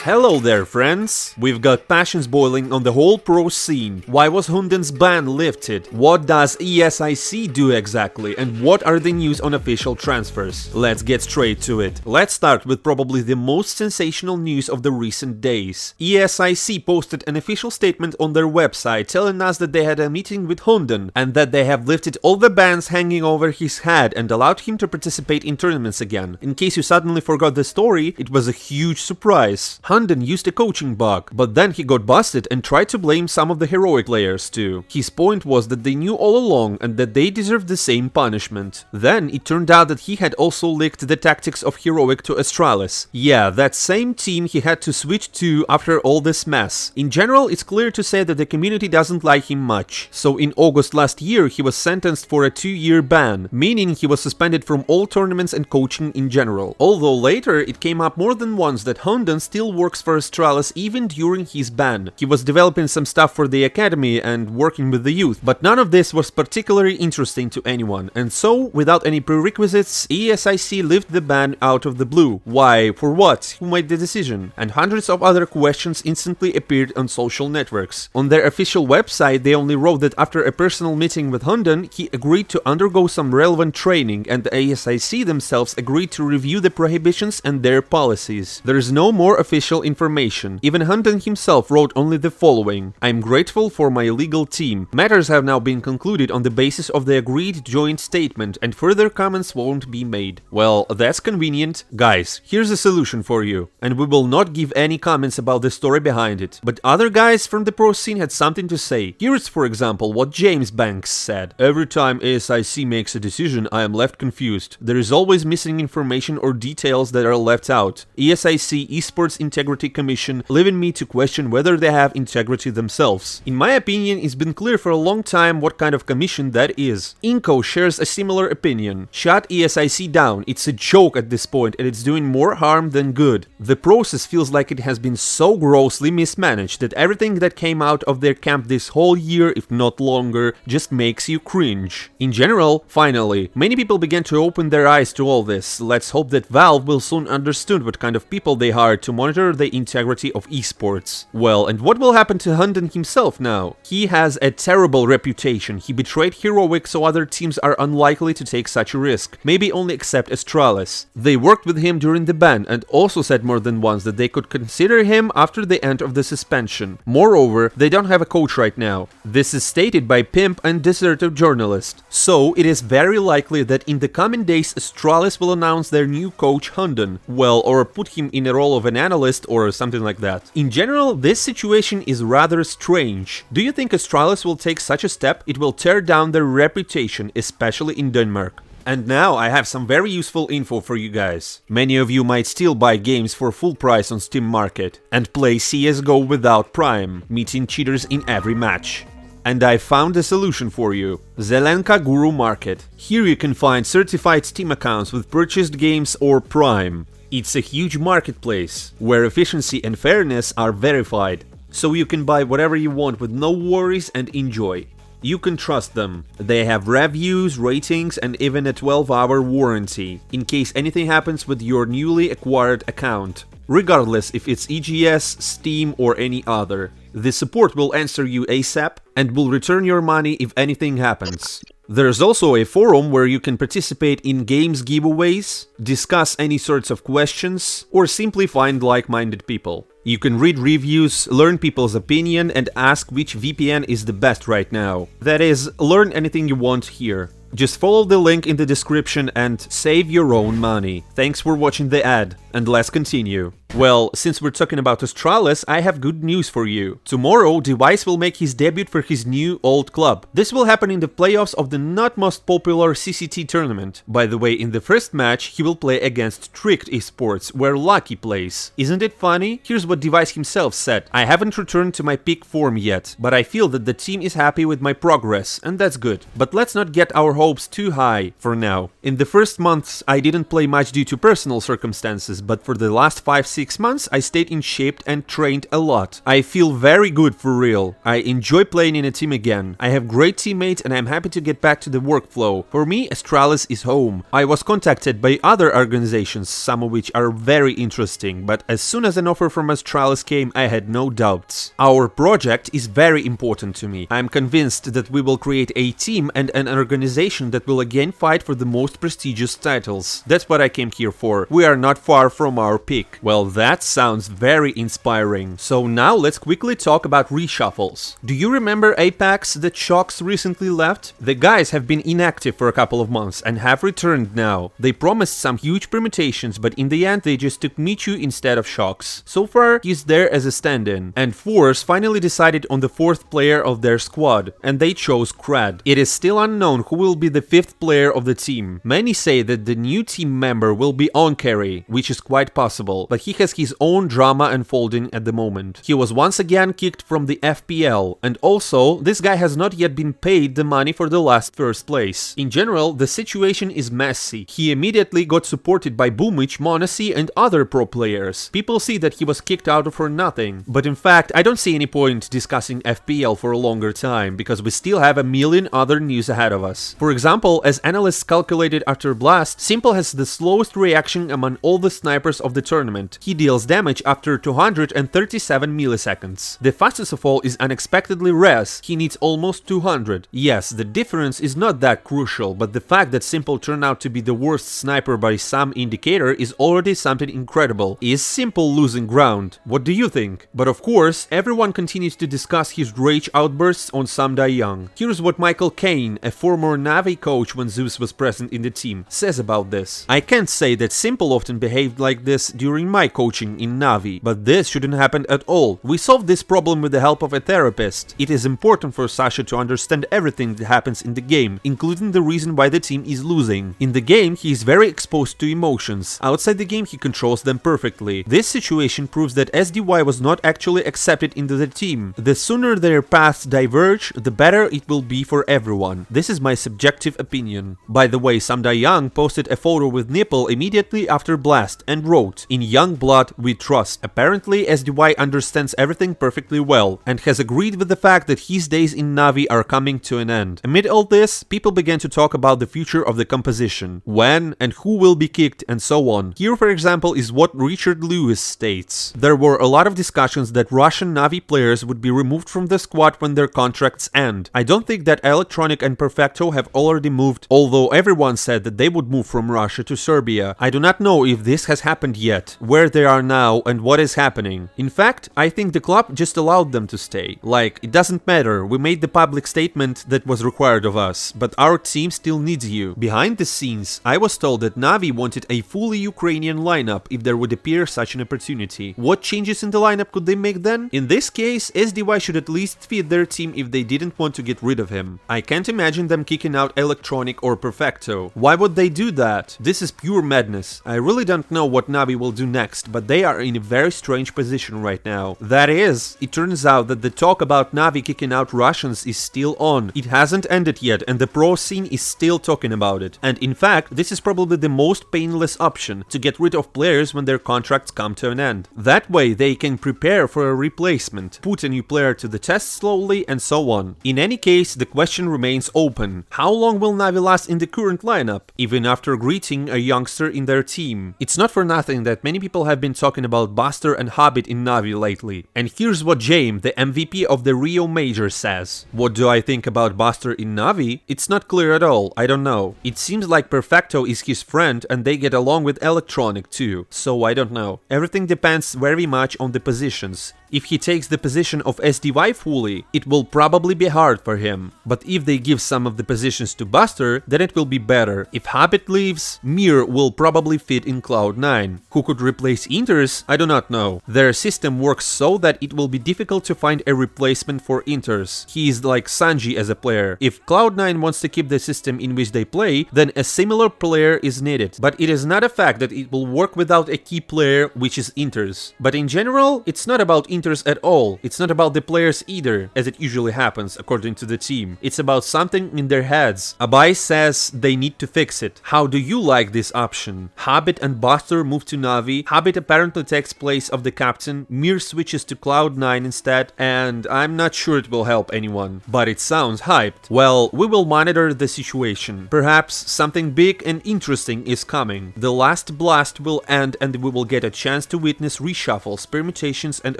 Hello there, friends! We've got passions boiling on the whole pro scene. Why was Hunden's ban lifted? What does ESIC do exactly? And what are the news on official transfers? Let's get straight to it. Let's start with probably the most sensational news of the recent days. ESIC posted an official statement on their website telling us that they had a meeting with Hunden and that they have lifted all the bans hanging over his head and allowed him to participate in tournaments again. In case you suddenly forgot the story, it was a huge surprise. Hunden used a coaching bug, but then he got busted and tried to blame some of the heroic players too. His point was that they knew all along and that they deserved the same punishment. Then it turned out that he had also leaked the tactics of heroic to Astralis. Yeah, that same team he had to switch to after all this mess. In general, it's clear to say that the community doesn't like him much. So in August last year, he was sentenced for a 2-year ban, meaning he was suspended from all tournaments and coaching in general. Although later it came up more than once that Hunden still works for Astralis even during his ban. He was developing some stuff for the academy and working with the youth, but none of this was particularly interesting to anyone. And so, without any prerequisites, ESIC lifted the ban out of the blue. Why? For what? Who made the decision? And hundreds of other questions instantly appeared on social networks. On their official website, they only wrote that after a personal meeting with Hunden, he agreed to undergo some relevant training, and the ESIC themselves agreed to review the prohibitions and their policies. There is no more official information. Even Hunden himself wrote only the following: "I'm grateful for my legal team. Matters have now been concluded on the basis of the agreed joint statement and further comments won't be made." Well, that's convenient. Guys, here's a solution for you. And we will not give any comments about the story behind it. But other guys from the pro scene had something to say. Here's, for example, what James Banks said. "Every time ESIC makes a decision, I am left confused. There is always missing information or details that are left out. ESIC Esports Integrity Commission leaving me to question whether they have integrity themselves. In my opinion, it's been clear for a long time what kind of commission that is." Inko shares a similar opinion. "Shut ESIC down. It's a joke at this point and it's doing more harm than good. The process feels like it has been so grossly mismanaged that everything that came out of their camp this whole year, if not longer, just makes you cringe." In general, finally, many people began to open their eyes to all this. Let's hope that Valve will soon understand what kind of people they hired to monitor the integrity of esports. Well, and what will happen to Hunden himself now? He has a terrible reputation. He betrayed Heroic, so other teams are unlikely to take such a risk. Maybe only except Astralis. They worked with him during the ban and also said more than once that they could consider him after the end of the suspension. Moreover, they don't have a coach right now. This is stated by Pimp and Deserter Journalist. So it is very likely that in the coming days Astralis will announce their new coach Hunden. Well, or put him in a role of an analyst or something like that. In general, this situation is rather strange. Do you think Astralis will take such a step? It will tear down their reputation, especially in Denmark. And now I have some very useful info for you guys. Many of you might still buy games for full price on Steam Market and play CSGO without Prime, meeting cheaters in every match. And I found a solution for you. Zelenka Guru Market. Here you can find certified Steam accounts with purchased games or Prime. It's a huge marketplace where efficiency and fairness are verified, so you can buy whatever you want with no worries and enjoy. You can trust them. They have reviews, ratings, and even a 12-hour warranty, in case anything happens with your newly acquired account, regardless if it's EGS, Steam, or any other. The support will answer you ASAP and will return your money if anything happens. There's also a forum where you can participate in games giveaways, discuss any sorts of questions, or simply find like-minded people. You can read reviews, learn people's opinion, and ask which VPN is the best right now. That is, learn anything you want here. Just follow the link in the description and save your own money. Thanks for watching the ad, and let's continue. Well, since we're talking about Astralis, I have good news for you. Tomorrow, Device will make his debut for his new old club. This will happen in the playoffs of the not most popular CCT tournament. By the way, in the first match, he will play against Tricked Esports, where Lucky plays. Isn't it funny? Here's what Device himself said: "I haven't returned to my peak form yet, but I feel that the team is happy with my progress, and that's good. But let's not get our hopes too high for now. In the first months, I didn't play much due to personal circumstances, but for the last 5-6 6 months, I stayed in shape and trained a lot. I feel very good for real. I enjoy playing in a team again. I have great teammates and I'm happy to get back to the workflow. For me, Astralis is home. I was contacted by other organizations, some of which are very interesting, but as soon as an offer from Astralis came, I had no doubts. Our project is very important to me. I'm convinced that we will create a team and an organization that will again fight for the most prestigious titles. That's what I came here for. We are not far from our peak. Well, that sounds very inspiring. So now let's quickly talk about reshuffles. Do you remember Apex that Shox recently left? The guys have been inactive for a couple of months and have returned now. They promised some huge permutations, but in the end they just took Michu instead of Shox. So far, he's there as a stand-in. And Force finally decided on the 4th player of their squad, and they chose Krad. It is still unknown who will be the 5th player of the team. Many say that the new team member will be OnCarry, which is quite possible, but he has his own drama unfolding at the moment. He was once again kicked from the FPL, and also, this guy has not yet been paid the money for the last first place. In general, the situation is messy. He immediately got supported by Boomich, Monasi, and other pro players. People see that he was kicked out for nothing, but in fact, I don't see any point discussing FPL for a longer time, because we still have a million other news ahead of us. For example, as analysts calculated after Blast, Simple has the slowest reaction among all the snipers of the tournament. He deals damage after 237 milliseconds. The fastest of all is unexpectedly Rez. He needs almost 200. Yes, the difference is not that crucial, but the fact that Simple turned out to be the worst sniper by some indicator is already something incredible. Is Simple losing ground? What do you think? But of course, everyone continues to discuss his rage outbursts on Samdai Young. Here's what Michael Kane, a former NAVI coach when Zeus was present in the team, says about this. I can't say that Simple often behaved like this during my coaching in NAVI, but this shouldn't happen at all. We solved this problem with the help of a therapist. It is important for Sasha to understand everything that happens in the game, including the reason why the team is losing. In the game, he is very exposed to emotions. Outside the game, he controls them perfectly. This situation proves that SDY was not actually accepted into the team. The sooner their paths diverge, the better it will be for everyone. This is my subjective opinion. By the way, Samdai Young posted a photo with nipple immediately after Blast and wrote, "In young blood we trust." Apparently, SDY understands everything perfectly well and has agreed with the fact that his days in NAVI are coming to an end. Amid all this, people began to talk about the future of the composition, when and who will be kicked and so on. Here, for example, is what Richard Lewis states. There were a lot of discussions that Russian NAVI players would be removed from the squad when their contracts end. I don't think that Electronic and Perfecto have already moved, although everyone said that they would move from Russia to Serbia. I do not know if this has happened yet, where they are now and what is happening. In fact, I think the club just allowed them to stay. Like, it doesn't matter, we made the public statement that was required of us, but our team still needs you. Behind the scenes, I was told that NAVI wanted a fully Ukrainian lineup if there would appear such an opportunity. What changes in the lineup could they make then? In this case, SDY should at least feed their team if they didn't want to get rid of him. I can't imagine them kicking out Electronic or Perfecto. Why would they do that? This is pure madness. I really don't know what NAVI will do next, but they are in a very strange position right now. That is, it turns out that the talk about NAVI kicking out Russians is still on. It hasn't ended yet and the pro scene is still talking about it. And in fact, this is probably the most painless option, to get rid of players when their contracts come to an end. That way they can prepare for a replacement, put a new player to the test slowly and so on. In any case, the question remains open. How long will NAVI last in the current lineup, even after greeting a youngster in their team? It's not for nothing that many people have been talking about Buster and Hobbit in NAVI lately. And here's what James, the MVP of the Rio Major, says. What do I think about Buster in NAVI? It's not clear at all, I don't know. It seems like Perfecto is his friend and they get along with Electronic too, so I don't know. Everything depends very much on the positions. If he takes the position of SDY fully, it will probably be hard for him. But if they give some of the positions to Buster, then it will be better. If Hobbit leaves, Mir will probably fit in Cloud9. Who could replace Inters? I do not know. Their system works so that it will be difficult to find a replacement for Inters. He is like Sanji as a player. If Cloud9 wants to keep the system in which they play, then a similar player is needed. But it is not a fact that it will work without a key player, which is Inters. But in general, it's not about interest at all. It's not about the players either, as it usually happens according to the team. It's about something in their heads. Abai says they need to fix it. How do you like this option? Hobbit and Buster move to NAVI, Hobbit apparently takes place of the captain, Mir switches to Cloud9 instead, and I'm not sure it will help anyone. But it sounds hyped. Well, we will monitor the situation. Perhaps something big and interesting is coming. The last blast will end and we will get a chance to witness reshuffles, permutations and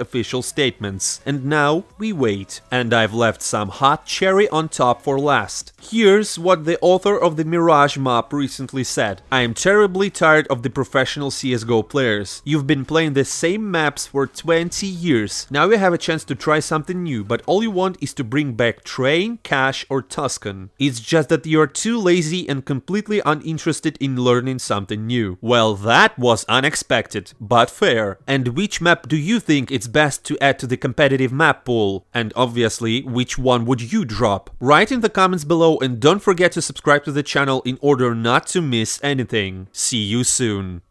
official statements. And now we wait. And I've left some hot cherry on top for last. Here's what the author of the Mirage map recently said. I am terribly tired of the professional CSGO players. You've been playing the same maps for 20 years. Now you have a chance to try something new, but all you want is to bring back Train, Cash or Tuscan. It's just that you're too lazy and completely uninterested in learning something new. Well, that was unexpected, but fair. And which map do you think it's best to add to the competitive map pool? And obviously, which one would you drop? Write in the comments below and don't forget to subscribe to the channel in order not to miss anything. See you soon.